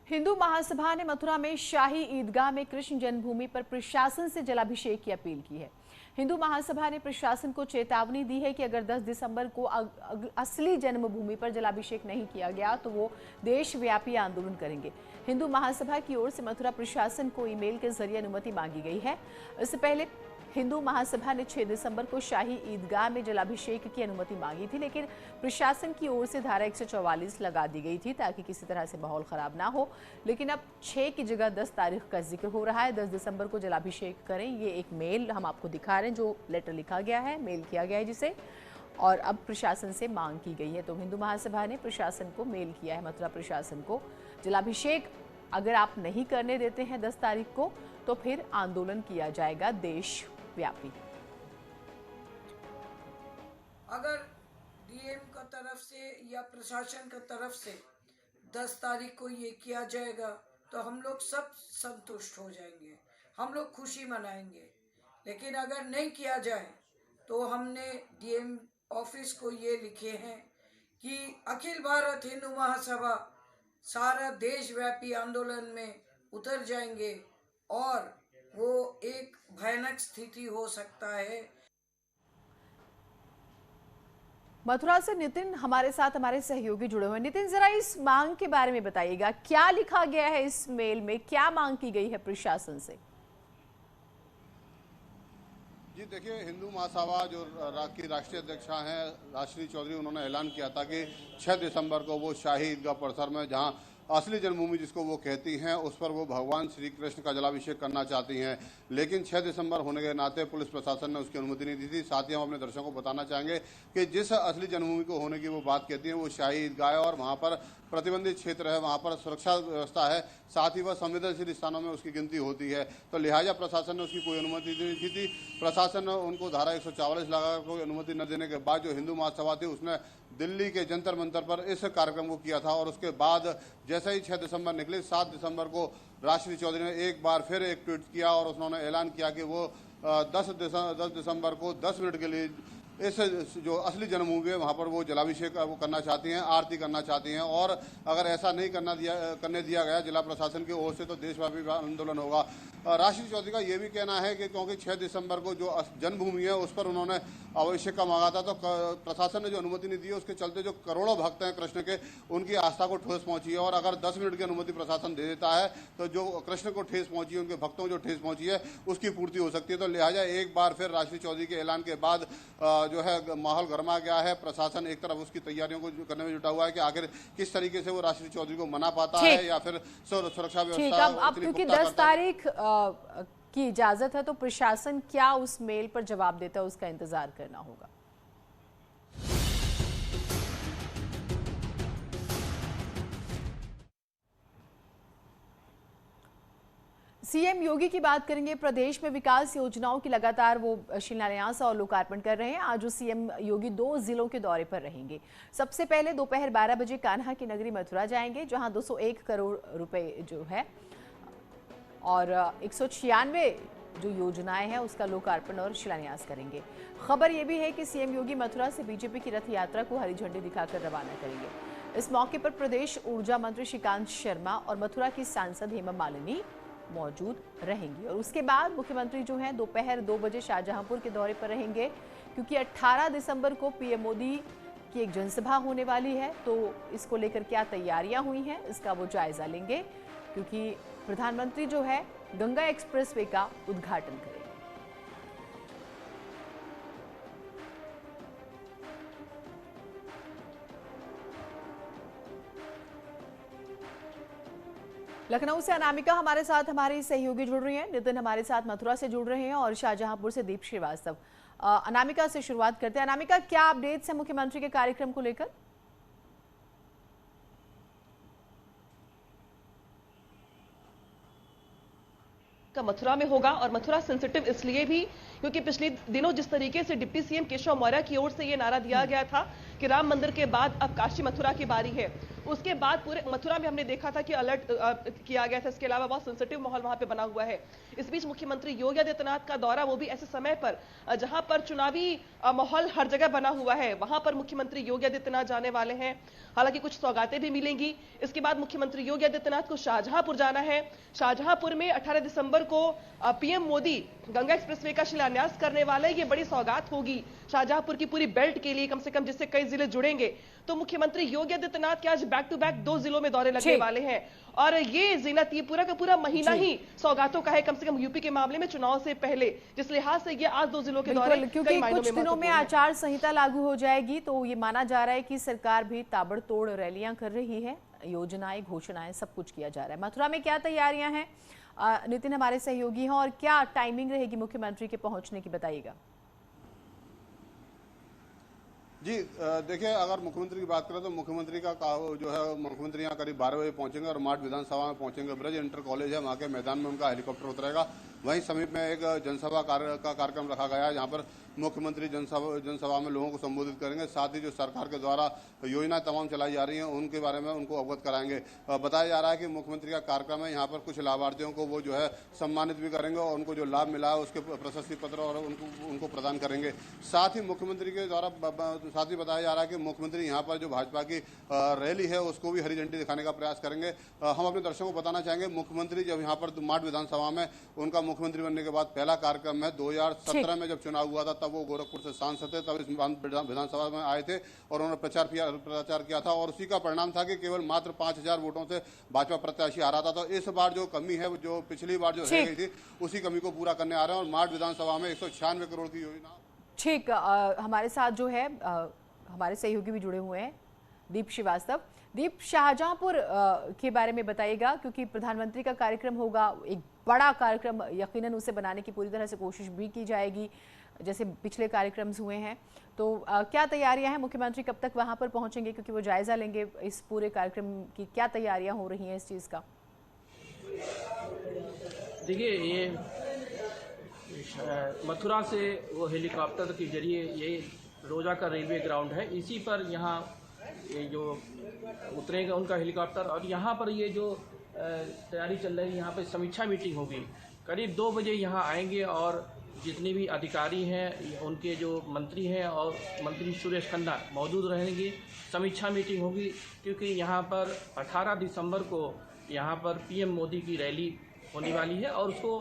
हिंदू महासभा ने मथुरा में शाही ईदगाह में कृष्ण जन्मभूमि पर प्रशासन से जलाभिषेक की अपील की है। हिंदू महासभा ने प्रशासन को चेतावनी दी है कि अगर 10 दिसंबर को असली जन्मभूमि पर जलाभिषेक नहीं किया गया तो वो देशव्यापी आंदोलन करेंगे। हिंदू महासभा की ओर से मथुरा प्रशासन को ईमेल के जरिए अनुमति मांगी गई है। इससे पहले हिंदू महासभा ने 6 दिसंबर को शाही ईदगाह में जलाभिषेक की अनुमति मांगी थी, लेकिन प्रशासन की ओर से धारा 144 लगा दी गई थी ताकि किसी तरह से माहौल खराब ना हो। लेकिन अब 6 की जगह 10 तारीख का जिक्र हो रहा है। 10 दिसंबर को जलाभिषेक करें, ये एक मेल हम आपको दिखा रहे हैं, जो लेटर लिखा गया है, मेल किया गया है जिसे, और अब प्रशासन से मांग की गई है। तो हिंदू महासभा ने प्रशासन को मेल किया है, मथुरा प्रशासन को। जलाभिषेक अगर आप नहीं करने देते हैं 10 तारीख को तो फिर आंदोलन किया जाएगा देशव्यापी। अगर डीएम का तरफ से या प्रशासन का तरफ से 10 तारीख को ये किया जाएगा तो हम लोग सब संतुष्ट हो जाएंगे, हम लोग खुशी मनाएंगे। लेकिन अगर नहीं किया जाए तो हमने डीएम ऑफिस को ये लिखे हैं कि अखिल भारत हिंदू महासभा सारा देशव्यापी आंदोलन में उतर जाएंगे और वो एक भयानक स्थिति हो सकता है। मथुरा से नितिन हमारे साथ, हमारे सहयोगी जुड़े हुए। नितिन, जरा इस मांग के बारे में बताइएगा, क्या लिखा गया है इस मेल में, क्या मांग की गई है प्रशासन से? जी देखिए, हिंदू महासभा जो की राष्ट्रीय अध्यक्षा हैं राश्री चौधरी, उन्होंने ऐलान किया था कि 6 दिसंबर को वो शाही ईदगाह परिसर में, जहां असली जन्मभूमि जिसको वो कहती हैं, उस पर वो भगवान श्री कृष्ण का जलाभिषेक करना चाहती हैं। लेकिन 6 दिसंबर होने के नाते पुलिस प्रशासन ने उसकी अनुमति नहीं दी थी। साथ ही हम अपने दर्शकों को बताना चाहेंगे कि जिस असली जन्मभूमि को होने की वो बात कहती हैं वो शाही ईदगाह है और वहाँ पर प्रतिबंधित क्षेत्र है, वहाँ पर सुरक्षा व्यवस्था है, साथ ही वह संवेदनशील स्थानों में उसकी गिनती होती है। तो लिहाजा प्रशासन ने उसकी कोई अनुमति नहीं थी। प्रशासन ने उनको धारा 144 लगाकर कोई अनुमति न देने के बाद जो हिंदू महासभा थी उसने दिल्ली के जंतर मंतर पर इस कार्यक्रम को किया था। और उसके बाद जैसे ही 6 दिसंबर निकले, 7 दिसंबर को राश्री चौधरी ने एक बार फिर एक ट्वीट किया और उन्होंने ऐलान किया कि वो 10 दिसंबर को 10 मिनट के लिए इस जो असली जन्मभूमि है वहाँ पर वो जलाभिषेक वो करना चाहती हैं, आरती करना चाहती हैं। और अगर ऐसा नहीं करने दिया गया जिला प्रशासन की ओर से तो देशव्यापी आंदोलन होगा। राश्री चौधरी का ये भी कहना है कि क्योंकि 6 दिसंबर को जो जन्मभूमि है उस पर उन्होंने अभिषेक का मांगा था, तो प्रशासन ने जो अनुमति नहीं दी, उसके चलते जो करोड़ों भक्त हैं कृष्ण के, उनकी आस्था को ठेस पहुंची है। और अगर 10 मिनट की अनुमति प्रशासन दे देता है तो जो कृष्ण को ठेस पहुंची है, उनके भक्तों को जो ठेस पहुंची है, उसकी पूर्ति हो सकती है। तो लिहाजा एक बार फिर राश्री चौधरी के ऐलान के बाद जो है माहौल गर्मा गया है। प्रशासन एक तरफ उसकी तैयारियों को करने में जुटा हुआ है कि आखिर किस तरीके से वो राश्री चौधरी को मना पाता है या फिर सुरक्षा व्यवस्था। अब क्योंकि 10 तारीख की इजाजत है तो प्रशासन क्या उस मेल पर जवाब देता है, उसका इंतजार करना होगा। सीएम योगी की बात करेंगे। प्रदेश में विकास योजनाओं की लगातार वो शिलान्यास और लोकार्पण कर रहे हैं। आज सीएम योगी 2 जिलों के दौरे पर रहेंगे। सबसे पहले दोपहर 12 बजे कान्हा की नगरी मथुरा जाएंगे, जहां 201 करोड़ रुपए जो है और 196 जो योजनाएं हैं उसका लोकार्पण और शिलान्यास करेंगे। खबर यह भी है कि सीएम योगी मथुरा से बीजेपी की रथ यात्रा को हरी झंडी दिखाकर रवाना करेंगे। इस मौके पर प्रदेश ऊर्जा मंत्री श्रीकांत शर्मा और मथुरा की सांसद हेमा मालिनी मौजूद रहेंगी। और उसके बाद मुख्यमंत्री जो हैं दोपहर 2 बजे शाहजहांपुर के दौरे पर रहेंगे, क्योंकि 18 दिसंबर को पीएम मोदी की एक जनसभा होने वाली है। तो इसको लेकर क्या तैयारियां हुई हैं इसका वो जायजा लेंगे, क्योंकि प्रधानमंत्री जो है गंगा एक्सप्रेसवे का उद्घाटन करेंगे। लखनऊ से अनामिका हमारे साथ, हमारी सहयोगी जुड़ रही हैं। नितिन हमारे साथ मथुरा से जुड़ रहे हैं और शाहजहांपुर से दीप श्रीवास्तव। अनामिका से शुरुआत करते हैं। अनामिका, क्या अपडेट्स है मुख्यमंत्री के कार्यक्रम को लेकर? का मथुरा में होगा और मथुरा सेंसिटिव इसलिए भी क्योंकि पिछले दिनों जिस तरीके से डिप्टी सीएम केशव मौर्य की ओर से ये नारा दिया गया था कि राम मंदिर के बाद अब काशी मथुरा की बारी है, उसके बाद पूरे मथुरा में हमने देखा था कि अलर्ट किया गया था। इसके अलावा बहुत सेंसिटिव माहौल वहां पे बना हुआ है। इस बीच मुख्यमंत्री योगी आदित्यनाथ का दौरा, वो भी ऐसे समय पर जहां पर चुनावी माहौल हर जगह बना हुआ है, वहां पर मुख्यमंत्री योगी आदित्यनाथ जाने वाले हैं। हालांकि कुछ सौगातें भी मिलेंगी। इसके बाद मुख्यमंत्री योगी आदित्यनाथ को शाहजहांपुर जाना है। शाहजहांपुर में 18 दिसंबर को पीएम मोदी गंगा एक्सप्रेसवे का शिलान्यास करने वाले। ये बड़ी सौगात होगी शाहजहांपुर की पूरी बेल्ट के लिए, कम से कम, जिससे कई जिले जुड़ेंगे। तो मुख्यमंत्री योगी आदित्यनाथ के आज बैक टू बैक 2 जिलों में दौरे लगने वाले हैं। और ये जीनत, ये पूरा का पूरा महीना ही सौगातों का है, कम से कम यूपी के मामले में चुनाव से पहले। जिस लिहाज से ये आज 2 जिलों के दौरे क्योंकि कुछ दिनों में आचार संहिता लागू हो जाएगी, तो ये माना जा रहा है कि सरकार भी ताबड़तोड़ रैलियां कर रही है, योजनाएं, घोषणाएं, सब कुछ किया जा रहा है। मथुरा में क्या तैयारियां हैं, नितिन हमारे सहयोगी हैं, और क्या टाइमिंग रहेगी मुख्यमंत्री के पहुंचने की, बताइएगा। जी देखिए, अगर मुख्यमंत्री की बात करें तो मुख्यमंत्री का जो है, मुख्यमंत्री यहाँ करीब 12 बजे पहुंचेंगे और माठ विधानसभा में पहुंचेंगे। ब्रज इंटर कॉलेज है, वहाँ के मैदान में उनका हेलीकॉप्टर उतरेगा। वहीं समीप में एक जनसभा का कार्यक्रम रखा गया है, जहाँ पर मुख्यमंत्री जनसभा में लोगों को संबोधित करेंगे। साथ ही जो सरकार के द्वारा योजनाएं तमाम चलाई जा रही हैं उनके बारे में उनको अवगत कराएंगे। बताया जा रहा है कि मुख्यमंत्री का कार्यक्रम है, यहाँ पर कुछ लाभार्थियों को वो जो है सम्मानित भी करेंगे और उनको जो लाभ मिला है उसके प्रशस्ति पत्र और उनको प्रदान करेंगे। साथ ही मुख्यमंत्री के द्वारा साथ ही बताया जा रहा है कि मुख्यमंत्री यहाँ पर जो भाजपा की रैली है उसको भी हरी झंडी दिखाने का प्रयास करेंगे। हम अपने दर्शकों को बताना चाहेंगे, मुख्यमंत्री जब यहाँ पर माठ विधानसभा में उनका मुख्यमंत्री बनने के बाद पहला कार्यक्रम है। 2017 में जब चुनाव हुआ था तब वो गोरखपुर से सांसद थे, तब इस विधानसभा में आए थे और उन्होंने प्रचार किया था और उसी का परिणाम था कि केवल मात्र 5000 वोटों से भाजपा प्रत्याशी हारा था। तो इस बार जो कमी है, जो पिछली बार जो रह गई थी, उसी कमी को पूरा करने आ रहे हैं और माठ विधानसभा में 196 करोड़ की योजना। ठीक, हमारे साथ जो है हमारे सहयोगी भी जुड़े हुए हैं, दीप श्रीवास्तव। दीप, शाहजहांपुर के बारे में बताइएगा, क्योंकि प्रधानमंत्री का कार्यक्रम होगा, एक बड़ा कार्यक्रम, यकीनन उसे बनाने की पूरी तरह से कोशिश भी की जाएगी जैसे पिछले कार्यक्रम हुए हैं। तो क्या तैयारियां हैं, मुख्यमंत्री कब तक वहां पर पहुंचेंगे, क्योंकि वो जायजा लेंगे इस पूरे कार्यक्रम की, क्या तैयारियां हो रही हैं इस चीज़ का? देखिए, ये मथुरा से वो हेलीकॉप्टर के जरिए, ये रोजा का रेलवे ग्राउंड है, इसी पर यहाँ ये जो उतरेगा उनका हेलीकॉप्टर। और यहाँ पर ये जो तैयारी चल रही है, यहाँ पर समीक्षा मीटिंग होगी। करीब 2 बजे यहाँ आएंगे और जितने भी अधिकारी हैं, उनके जो मंत्री हैं और मंत्री सुरेश खन्ना मौजूद रहेंगे। समीक्षा मीटिंग होगी क्योंकि यहाँ पर 18 दिसंबर को यहाँ पर पीएम मोदी की रैली होने वाली है और उसको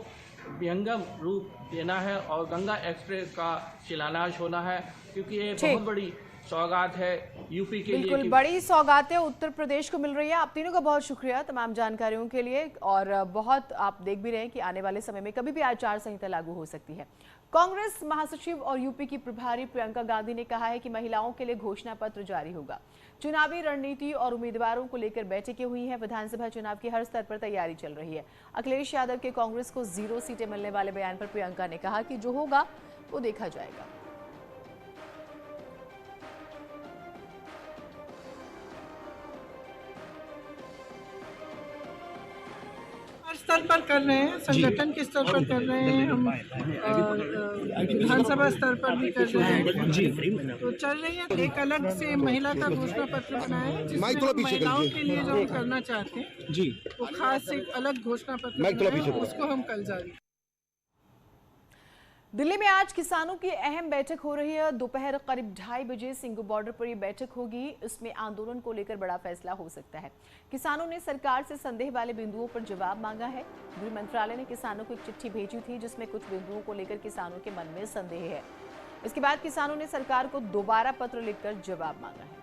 विहंगम रूप देना है और गंगा एक्सप्रेस का शिलान्यास होना है, क्योंकि ये बहुत बड़ी सौगात है यूपी के लिए। बिल्कुल बड़ी सौगातें उत्तर प्रदेश को मिल रही है। आप तीनों का बहुत शुक्रिया तमाम जानकारियों के लिए। और बहुत आप देख भी रहे हैं कि आने वाले समय में कभी भी आचार संहिता लागू हो सकती है। कांग्रेस महासचिव और यूपी की प्रभारी प्रियंका गांधी ने कहा है कि महिलाओं के लिए घोषणा पत्र जारी होगा। चुनावी रणनीति और उम्मीदवारों को लेकर बैठकें हुई हैं। विधानसभा चुनाव की हर स्तर पर तैयारी चल रही है। अखिलेश यादव के कांग्रेस को 0 सीटें मिलने वाले बयान पर प्रियंका ने कहा कि जो होगा वो देखा जाएगा। स्तर पर कर रहे हैं, संगठन के स्तर पर कर रहे हैं, हम विधानसभा स्तर पर भी कर रहे हैं, तो चल रही है। एक अलग से महिला का घोषणा पत्र बनाया है जिसमें महिलाओं के लिए जो हम करना चाहते हैं जी, वो खास एक अलग घोषणा पत्र उसको हम कल जारी। दिल्ली में आज किसानों की अहम बैठक हो रही है। दोपहर करीब 2:30 बजे सिंघू बॉर्डर पर यह बैठक होगी। इसमें आंदोलन को लेकर बड़ा फैसला हो सकता है। किसानों ने सरकार से संदेह वाले बिंदुओं पर जवाब मांगा है। गृह मंत्रालय ने किसानों को एक चिट्ठी भेजी थी जिसमें कुछ बिंदुओं को लेकर किसानों के मन में संदेह है। इसके बाद किसानों ने सरकार को दोबारा पत्र लिखकर जवाब मांगा है।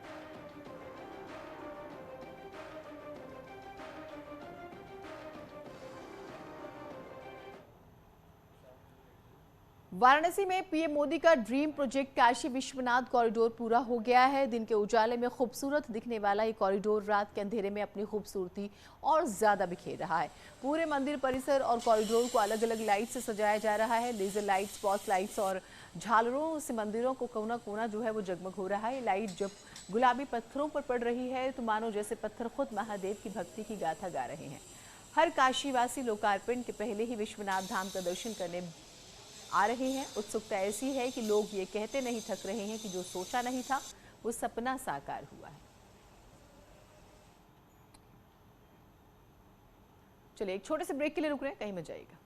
वाराणसी में पीएम मोदी का dream project Kashi Vishwanath corridor पूरा हो गया है। दिन के उजाले में खूबसूरत दिखने वाला ये कॉरिडोर रात के अंधेरे में अपनी खूबसूरती और ज्यादा बिखेर रहा है। पूरे मंदिर परिसर और कॉरिडोर को अलग अलग लाइट से सजाया जा रहा है। लेजर लाइट, स्पॉट लाइट्स और झालरों से मंदिरों को कोना कोना जो है वो जगमग हो रहा है। लाइट जब गुलाबी पत्थरों पर पड़ रही है तो मानो जैसे पत्थर खुद महादेव की भक्ति की गाथा गा रहे हैं। हर काशीवासी लोकार्पण के पहले ही विश्वनाथ धाम का दर्शन करने आ रहे हैं। उत्सुकता ऐसी है कि लोग ये कहते नहीं थक रहे हैं कि जो सोचा नहीं था वो सपना साकार हुआ है। चलिए एक छोटे से ब्रेक के लिए रुक रहे हैं, कहीं मत जाइएगा।